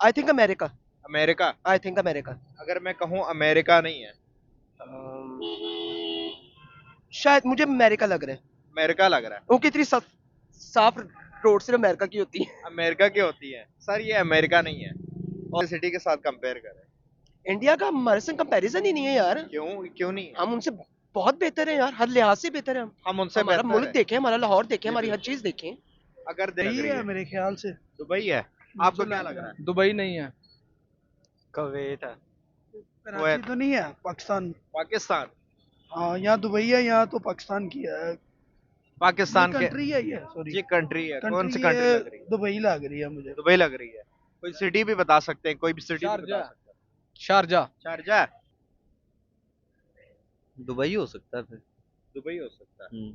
I think America. America. I think America. अगर मैं कहूँ अमेरिका नहीं है। शायद मुझे अमेरिका लग रहा है, अमेरिका लग रहा है। वो कितनी साफ रोड सिर्फ अमेरिका की होती है। अमेरिका की होती है सर, ये अमेरिका नहीं है। और सिटी के साथ कंपेयर करें। इंडिया का हमारे संग कंपैरिजन ही नहीं है यार। क्यों क्यों नहीं है? हम उनसे बहुत बेहतर है यार, हर लिहाज से बेहतर है हम। हम उनसे हमारा बेहतर मुल्क है। देखें, हमारा लाहौर देखें, जी हमारी हर बिल्कुल। चीज देखें। अगर देख यही रही है है मेरे ख्याल से। दुबई है। आपको क्या लग रहा है? दुबई नहीं है। कवेत है। कराची तो नहीं है, पाकिस्तान। पाकिस्तान। हाँ, यहाँ दुबई है, यहाँ तो पाकिस्तान की है। ये पाकिस्तान के। कंट्री है, ये सॉरी। ये कंट्री है, कौन सी कंट्री कंट्री ये लग रही है? दुबई लग रही है मुझे। दुबई लग रही है। कोई सिटी भी बता सकते हैं, कोई भी सिटी भी बता शारजा। सकते हैं। शारजा। शारजा। दुबई हो सकता है फिर। दुबई हो सकता है।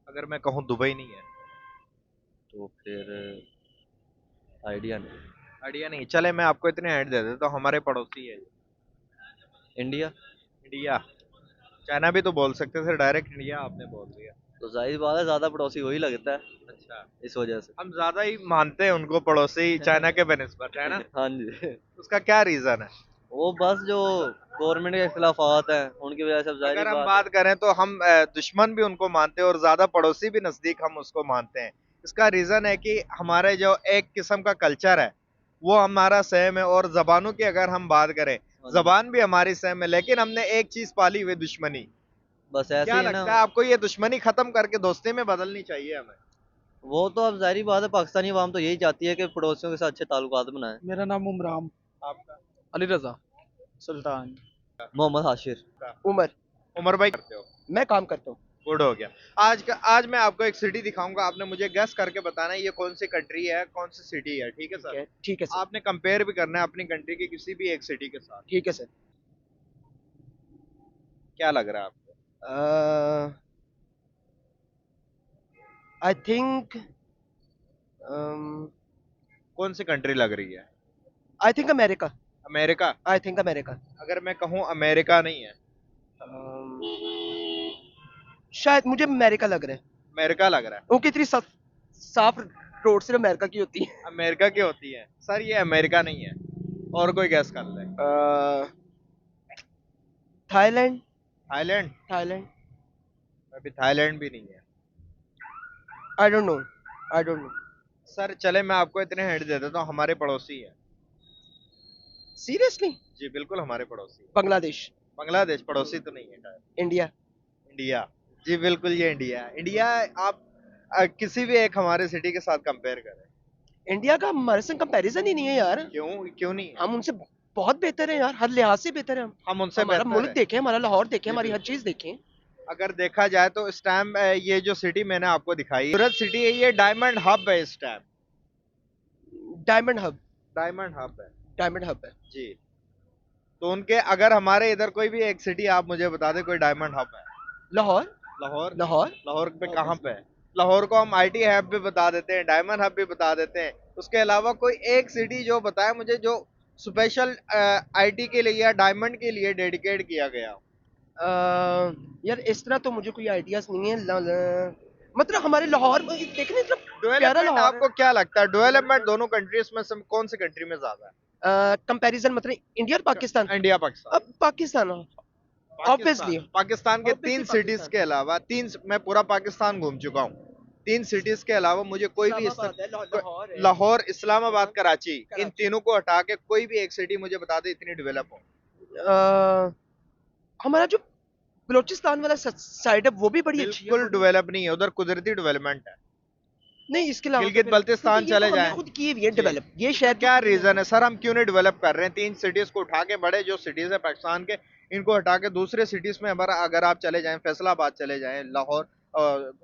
अगर मैं कहूँ दुबई नहीं है। तो फिर आइडिया नहीं। आइडिया नहीं, चले मैं आपको इतने हिंट दे देता हूँ, हमारे पड़ोसी है। इंडिया। इंडिया। चाइना भी तो बोल सकते थे, डायरेक्ट इंडिया आपने बोल दिया। तो जाहिर बात है ज्यादा पड़ोसी वही लगता है अच्छा। इस वजह से। हम ज्यादा ही मानते हैं उनको पड़ोसी चाइना के बनिस्बत, है ना? हाँ जी। उसका क्या रीजन है? वो बस जो गवर्नमेंट के खिलाफात हैं उनकी वजह से, अब जाहिर अगर हम बात बात करें तो हम दुश्मन भी उनको मानते हैं और ज्यादा पड़ोसी भी नजदीक हम उसको मानते हैं। इसका रीजन है कि हमारे जो एक किस्म का कल्चर है वो हमारा सेम है, और जबानों की अगर हम बात करें, है। जबान भी हमारी सेम है, लेकिन हमने एक चीज पाली हुई, दुश्मनी। बस ऐसे क्या ही ना। लगता है आपको, ये दुश्मनी खत्म करके दोस्ती में बदलनी चाहिए हमें? वो तो अब जाहिर बात है, पाकिस्तानी अवाम तो यही चाहती है कि पड़ोसियों के साथ अच्छे ताल्लुकात बनाए। मेरा नाम उमराम। आपका? अली रजा। सुल्तान। मोहम्मद हाशिर। उमर। उमर भाई करते हो? मैं काम करता हूँ। गुड हो गया। आज मैं आपको एक सिटी दिखाऊंगा, आपने मुझे गेस करके बताना है ये कौन सी कंट्री है, कौन सी सिटी है, ठीक है सर? ठीक है सर। आपने कंपेयर भी करना है अपनी कंट्री की किसी भी एक सिटी के साथ। ठीक है सर। क्या लग रहा है आपको? आई थिंक कौन सी कंट्री लग रही है? I think America. America. I think America. अगर मैं कहूँ अमेरिका नहीं है। शायद मुझे अमेरिका लग रहा है, अमेरिका लग रहा है। वो कितनी साफ रोड सिर्फ अमेरिका की होती है। अमेरिका की होती है सर, ये अमेरिका नहीं है। और कोई गैस कर ले। थाईलैंड। थाईलैंड। थाईलैंड। अभी थाईलैंड भी नहीं है। I don't know. I don't know. Sir चले मैं आपको इतने हिंट दे देता हूँ, हमारे पड़ोसी है। सीरियसली? जी बिल्कुल हमारे पड़ोसी है। बांग्लादेश। बांग्लादेश पड़ोसी तो नहीं है शायद। इंडिया। इंडिया। जी बिल्कुल ये इंडिया है। इंडिया। आप किसी भी एक हमारे सिटी के साथ कंपेयर करें। इंडिया का हमारे संग कंपैरिजन ही नहीं है यार। क्यों क्यों नहीं है? हम उनसे बहुत बेहतर है यार, हर लिहाज से बेहतर है हम। हम उनसे हमारा बेहतर मुल्क है। देखें, हमारा लाहौर देखें, जी हमारी हर बिल्कुल। चीज देखें। अगर देखा जाए तो इस टाइम ये जो सिटी मैंने आपको दिखाई, सूरत सिटी है, ये डायमंड हब है इस time. Diamond hub. Diamond hub है। डायमंड हब है। जी। तो उनके अगर हमारे इधर कोई भी एक सिटी आप मुझे बता दें कोई डायमंड हब है। लाहौर। लाहौर। लाहौर। लाहौर पे कहाँ पे है? लाहौर को हम आईटी हब भी बता देते हैं, डायमंड हब भी बता देते हैं। उसके अलावा कोई एक सिटी जो बताए मुझे, जो स्पेशल आईटी के लिए या डायमंड के लिए डेडिकेट किया गया हो। यार इस तरह तो मुझे कोई आइडियाज नहीं है। मतलब हमारे लाहौर में देखने इतना प्यारा डेवलपमेंट लाहौर आपको क्या लगता है, डेवलपमेंट दोनों कंट्रीज में से कौन सी कंट्री में ज्यादा है? है। कंपैरिजन मतलब इंडिया और पाकिस्तान। इंडिया पाकिस्तान। अब पाकिस्तान ऑब्वियसली। पाकिस्तान के Obviously तीन सिटीज पाकिस्तान। के अलावा, तीन, मैं पूरा पाकिस्तान घूम चुका हूँ। तीन सिटीज के अलावा मुझे कोई भी इस्लामाबाद है, लाहौर है। लाहौर, इस्लामाबाद, कराची, इन कराची। तीनों को हटा के कोई भी एक सिटी मुझे बता दे इतनी डेवलप हो। हमारा जो बलोचिस्तान वाला साइड है वो भी बड़ी अच्छी है। बिल्कुल डेवलप नहीं है उधर, कुदरती डेवलपमेंट है। नहीं इसके अलावा गिलगित बल्तिस्तान क्योंकि ये चले तो हमने जाएं। खुद की हुई है जी। डेवलप, ये शहर क्या रीजन है सर, हम क्यों नहीं डेवलप कर रहे हैं? तीन सिटीज को उठा के, बड़े जो सिटीज है पाकिस्तान के, इनको हटा के दूसरे सिटीज में हमारा, अगर आप चले जाएं फैसलाबाद चले जाएं, लाहौर,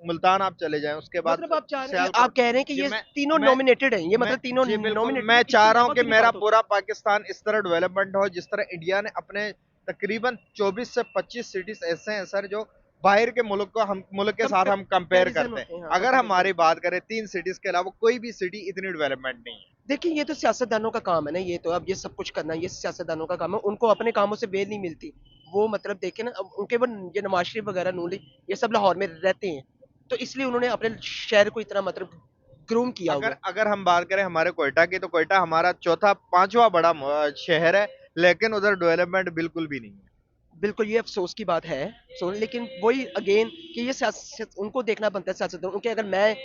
मुल्तान आप चले जाएं, उसके बाद मतलब आप चाह रहे हैं, सियालकोट। आप कह रहे हैं कि जी, ये मैं तीनों मैं नॉमिनेटेड हैं, ये मतलब तीनों जी बिल्कुल, नॉमिनेटेड। मैं चाह रहा हूँ कि मेरा पूरा पाकिस्तान इस तरह डेवलपमेंट हो जिस तरह इंडिया ने अपने तकरीबन 24 से 25 सिटीज ऐसे हैं सर जो बाहर के मुल्क को, हम मुल्क के साथ हम कंपेयर करते हैं। हाँ, अगर हमारी बात करें तीन सिटीज के अलावा कोई भी सिटी इतनी डेवलपमेंट नहीं है। देखिए ये तो सियासतदानों का काम है ना, ये तो अब ये सब कुछ करना ये सियासतदानों का काम है, उनको अपने कामों से बेल नहीं मिलती। वो मतलब देखे ना, अब उनके वो ये नवाज शरीफ वगैरह नून लीग ये सब लाहौर में रहते हैं, तो इसलिए उन्होंने अपने शहर को इतना मतलब ग्रूम किया हुआ अगर है। अगर हम बात करें हमारे कोयटा की, तो कोयटा हमारा चौथा पांचवा बड़ा शहर है, लेकिन उधर डेवलपमेंट बिल्कुल भी नहीं है। बिल्कुल ये अफसोस की बात है। सो लेकिन वही अगेन कि ये सियासत उनको देखना बनता है, सियासतदान उनके, अगर मैं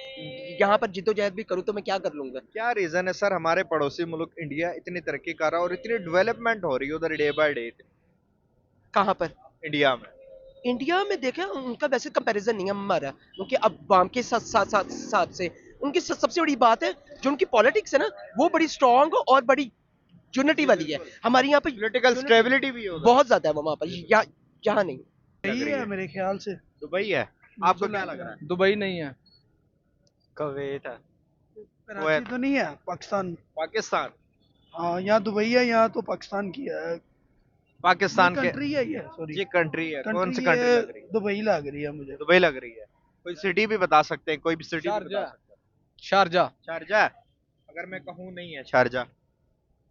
यहाँ पर जिद्दोजहद भी करूँ तो मैं क्या कर लूंगा। क्या रीजन है सर, हमारे पड़ोसी मुल्क इंडिया इतनी तरक्की कर रहा है और इतनी डेवलपमेंट हो रही है उधर डे बाय डे कहाँ पर? इंडिया में? इंडिया में देखें उनका वैसे कंपैरिजन नहीं है हमारा, उनके अवाम के साथ से उनकी सबसे बड़ी बात है जो उनकी पॉलिटिक्स है ना, वो बड़ी स्ट्रांग और बड़ी यूनिटी वाली है। हमारे यहाँ पे पॉलिटिकल unity स्टेबिलिटी भी है उधर। बहुत ज्यादा है वहाँ पर, यहाँ नहीं। लग यही रही है है मेरे ख्याल से। दुबई है, आपको क्या लग रहा है? दुबई नहीं है, कवेत है। कराची तो नहीं है, पाकिस्तान। पाकिस्तान? हाँ यहाँ दुबई है, यहाँ तो पाकिस्तान की है। पाकिस्तान के कंट्री है ये, सॉरी जी कंट्री है, कौन सी कंट्री कंट्री ये लग रही है? दुबई लग रही है मुझे। दुबई लग रही है। कोई सिटी भी बता सकते हैं, कोई भी सिटी भी बता शारजा। सकते हैं? शारजा। शारजा? अगर मैं कहूँ नहीं है शारजा,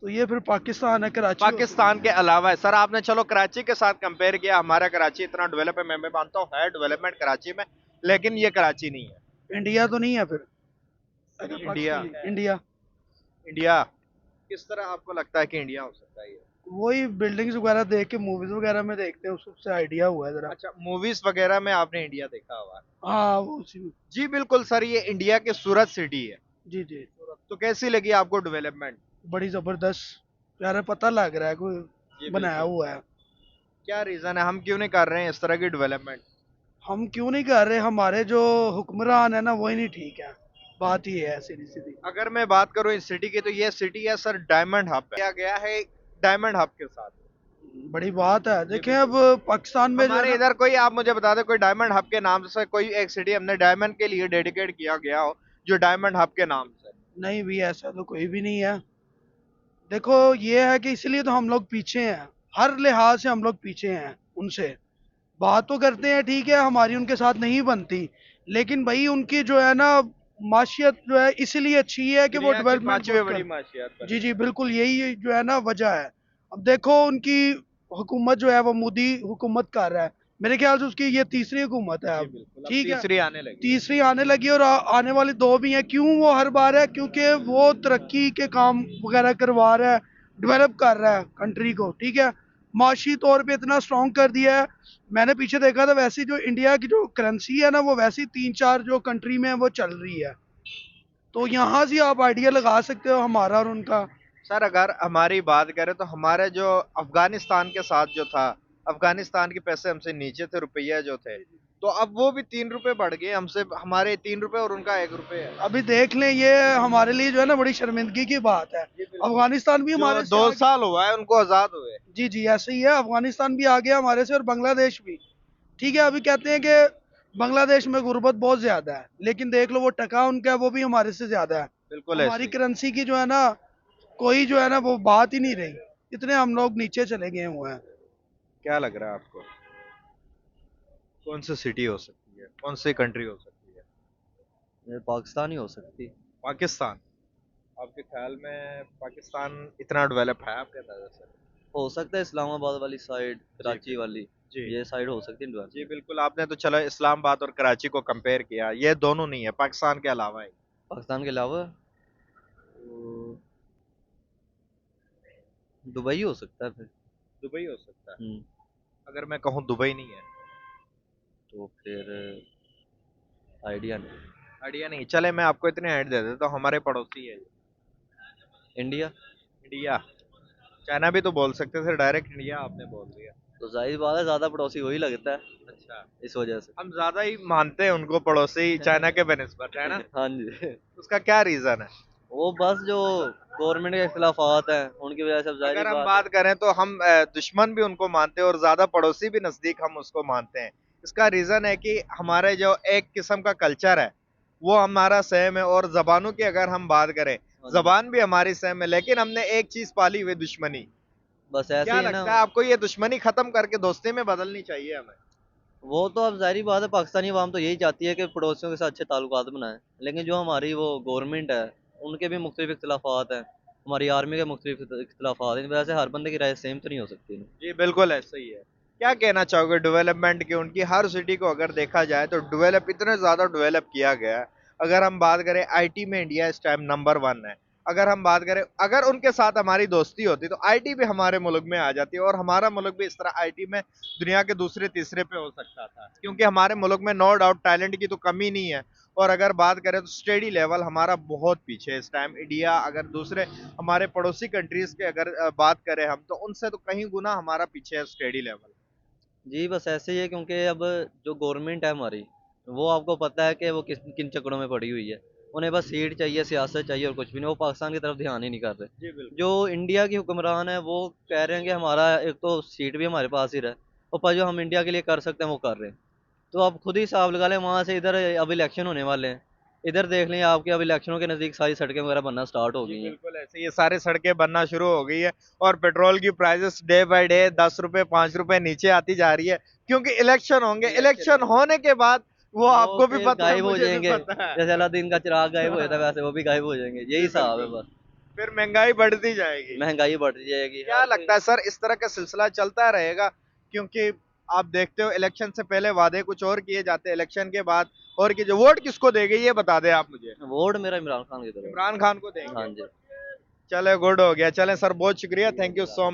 तो ये फिर पाकिस्तान है, कराची। पाकिस्तान के अलावा है सर। आपने चलो कराची के साथ कंपेयर किया, हमारा कराची इतना डेवलप है, मैं मानता हूँ है डेवलपमेंट कराची में, लेकिन ये कराची नहीं है। इंडिया तो नहीं है फिर, अगर इंडिया। पाकिस्तान- इंडिया इंडिया किस तरह आपको लगता है कि इंडिया हो सकता है ये? वही बिल्डिंग्स वगैरह देख के, मूवीज वगैरह में देखते हैं, उससे आइडिया हुआ है जरा। अच्छा, मूवीज वगैरह में आपने इंडिया देखा हुआ है? हाँ वो उसी में। जी बिल्कुल सर, ये इंडिया के सूरत सिटी है। जी जी, तो कैसी लगी आपको डेवलपमेंट? बड़ी जबरदस्त यार, पता लग रहा है कोई जी बनाया बिल्कुल। हुआ है। क्या रीजन है, हम क्यों नहीं कर रहे हैं इस तरह की डेवलपमेंट? हम क्यों नहीं कर रहे, हमारे जो हुक्मरान है ना वही नहीं ठीक है, बात ही है सीधी सीधी। अगर मैं बात करूं इस सिटी की, तो ये सिटी है सर डायमंड हब है, किया गया है डायमंड हब के साथ। बड़ी बात है। देखें अब पाकिस्तान में जो है हमारे ना- इधर कोई, आप मुझे बता दो, कोई डायमंड हब के नाम से कोई एक सिटी हमने डायमंड के लिए डेडिकेट किया गया हो, जो डायमंड हब के नाम से? नहीं भी, ऐसा तो कोई भी नहीं है। देखो ये है कि इसलिए तो हम लोग पीछे हैं, हर लिहाज से हम लोग पीछे हैं उनसे। बात तो करते हैं ठीक है, हमारी उनके साथ नहीं बनती, लेकिन भाई उनकी जो है ना माशियत जो है इसलिए अच्छी है कि वो दुनिया की डेवलपमेंट पांचवी बड़ी माशियत बनी। जी जी बिल्कुल, यही जो है ना वजह है। अब देखो उनकी हुकूमत जो है वो मोदी हुकूमत कर रहा है, मेरे ख्याल से उसकी ये तीसरी हुकूमत है जी अब। बिल्कुल, अब ठीक है, तीसरी आने लगी। तीसरी आने लगी और आने वाली दो भी हैं। क्यों वो हर बार है? क्योंकि वो तरक्की के काम वगैरह करवा रहा है, डेवलप कर रहा है कंट्री को। ठीक है, माशी तौर पे इतना स्ट्रॉन्ग कर दिया है। मैंने पीछे देखा था, वैसी जो इंडिया की जो करेंसी है ना, वो वैसी 3-4 जो कंट्री में है वो चल रही है। तो यहाँ से आप आइडिया लगा सकते हो हमारा और उनका। सर अगर हमारी बात करें तो हमारे जो अफगानिस्तान के साथ जो था, अफगानिस्तान के पैसे हमसे नीचे थे, रुपया जो थे, तो अब वो भी 3 रुपए बढ़ गए हमसे, हमारे 3 रुपए और उनका 1 रुपए है। अभी देख लें, ये हमारे लिए जो है ना बड़ी शर्मिंदगी की बात है। अफगानिस्तान भी हमारे जो से 2 साल हुआ है उनको आजाद हुए। जी जी ऐसे ही है, अफगानिस्तान भी आ गया हमारे से और बांग्लादेश भी। ठीक है, अभी कहते हैं कि बांग्लादेश में गुर्बत बहुत ज्यादा है, लेकिन देख लो वो टका उनका है वो भी हमारे से ज्यादा है। बिल्कुल हमारी ऐसे ही। करेंसी की जो है ना कोई जो है ना वो बात ही नहीं रही, इतने हम लोग नीचे चले गए हुए हैं। क्या लग रहा है आपको, कौन सी सिटी हो सकती है, कौन सी कंट्री हो सकती है? ये पाकिस्तान ही हो सकती। पाकिस्तान? आपके ख्याल में पाकिस्तान इतना डेवलप है आपके अंदाजा से? हो सकता है इस्लामाबाद वाली साइड, कराची वाली, जी ये साइड हो सकती है जी बिल्कुल, आपने तो चलो इस्लामाबाद और कराची को कंपेयर किया, ये दोनों नहीं है, पाकिस्तान के अलावा है। पाकिस्तान के अलावा तो दुबई हो सकता है फिर। दुबई हो सकता है? हम्म, अगर मैं कहूँ दुबई नहीं है? तो फिर आइडिया नहीं। आइडिया नहीं, चले मैं आपको इतने हाइट दे देता हूँ, हमारे पड़ोसी है इंडिया। इंडिया। चाइना भी तो बोल सकते थे, डायरेक्ट इंडिया आपने बोल दिया। तो जाहिर बात है ज्यादा पड़ोसी वही लगता है, अच्छा, इस वजह से। हम ज्यादा ही मानते हैं उनको पड़ोसी चाइना के बेनिस्बत, है ना? हाँ जी। उसका क्या रीजन है? वो बस जो गवर्नमेंट के खिलाफात हैं उनकी वजह से, अब जाहिर अगर हम बात बात करें तो हम दुश्मन भी उनको मानते हैं और ज्यादा पड़ोसी भी नजदीक हम उसको मानते हैं। इसका रीजन है कि हमारे जो एक किस्म का कल्चर है वो हमारा सेम है, और जबानों की अगर हम बात करें, जबान भी हमारी सेम है, लेकिन हमने एक चीज पाली हुई, दुश्मनी। बस ऐसे क्या ही है लगता ना। है आपको, ये दुश्मनी खत्म करके दोस्ती में बदलनी चाहिए हमें? वो तो अब जाहिर बात है, पाकिस्तानी अवाम तो यही चाहती है कि पड़ोसियों के साथ अच्छे ताल्लुकात बनाएं, लेकिन जो हमारी वो गवर्नमेंट है उनके भी मुख्तलिफ इख्तलाफात हैं, हमारी आर्मी के मुख्तलिफ इख्तलाफात हैं, इन वजह से हर बंदे की राय सेम तो नहीं हो सकती ना। जी बिल्कुल ऐसा ही है। क्या कहना चाहोगे डेवलपमेंट की? उनकी हर सिटी को अगर देखा जाए तो डेवलप, इतने ज्यादा डेवलप किया गया है, अगर हम बात करें आईटी में इंडिया इस टाइम नंबर 1 है। अगर हम बात करें, अगर उनके साथ हमारी दोस्ती होती तो आईटी भी हमारे मुल्क में आ जाती और हमारा मुल्क भी इस तरह आईटी में दुनिया के दूसरे तीसरे पे हो सकता था, क्योंकि हमारे मुल्क में नो डाउट टैलेंट की तो कमी नहीं है। और अगर बात करें तो स्टडी लेवल हमारा बहुत पीछे है इस टाइम। इंडिया अगर दूसरे हमारे पड़ोसी कंट्रीज के अगर बात करें हम, तो उनसे तो कहीं गुना हमारा पीछे है स्टडी लेवल। जी बस ऐसे ही है, क्योंकि अब जो गवर्नमेंट है हमारी, वो आपको पता है कि वो किस किन चक्करों में पड़ी हुई है। उन्हें बस सीट चाहिए, सियासत चाहिए और कुछ भी नहीं। वो पाकिस्तान की तरफ ध्यान ही नहीं कर रहे। जी बिल्कुल। जो इंडिया की हुक्मरान है वो कह रहे हैं कि हमारा एक तो सीट भी हमारे पास ही रहे, और पर जो हम इंडिया के लिए कर सकते हैं वो कर रहे हैं। तो आप खुद ही हिसाब लगा लें, वहाँ से इधर अब इलेक्शन होने वाले हैं। इधर देख लें आपके, अब इलेक्शनों के नज़दीक सारी सड़कें वगैरह बनना स्टार्ट हो जी गई हैं। बिल्कुल, ऐसे ये सारे सड़कें बनना शुरू हो गई है और पेट्रोल की प्राइसेस डे बाय डे 10 रुपए 5 रुपए नीचे आती जा रही है, क्योंकि इलेक्शन होंगे। इलेक्शन होने के बाद वो आपको भी फिर पता है, गायब हो मुझे भी जाएंगे, पता है, जैसे अलादीन का चिराग गायब हो जाता है वैसे वो भी गायब हो जाएंगे। यही जी हिसाब है बिल्कुल। बस। फिर महंगाई बढ़ती जाएगी। महंगाई बढ़ती जाएगी। क्या लगता है सर, इस तरह का सिलसिला चलता रहेगा? क्योंकि आप देखते हो इलेक्शन से पहले वादे कुछ और किए जाते हैं, इलेक्शन के बाद और की जो वोट किसको देंगे ये बता दें आप मुझे। वोट मेरा इमरान खान की तरफ। इमरान खान को हाँ देंगे। जी। चले गुड हो गया। चलें सर, बहुत शुक्रिया, थैंक यू सो मच।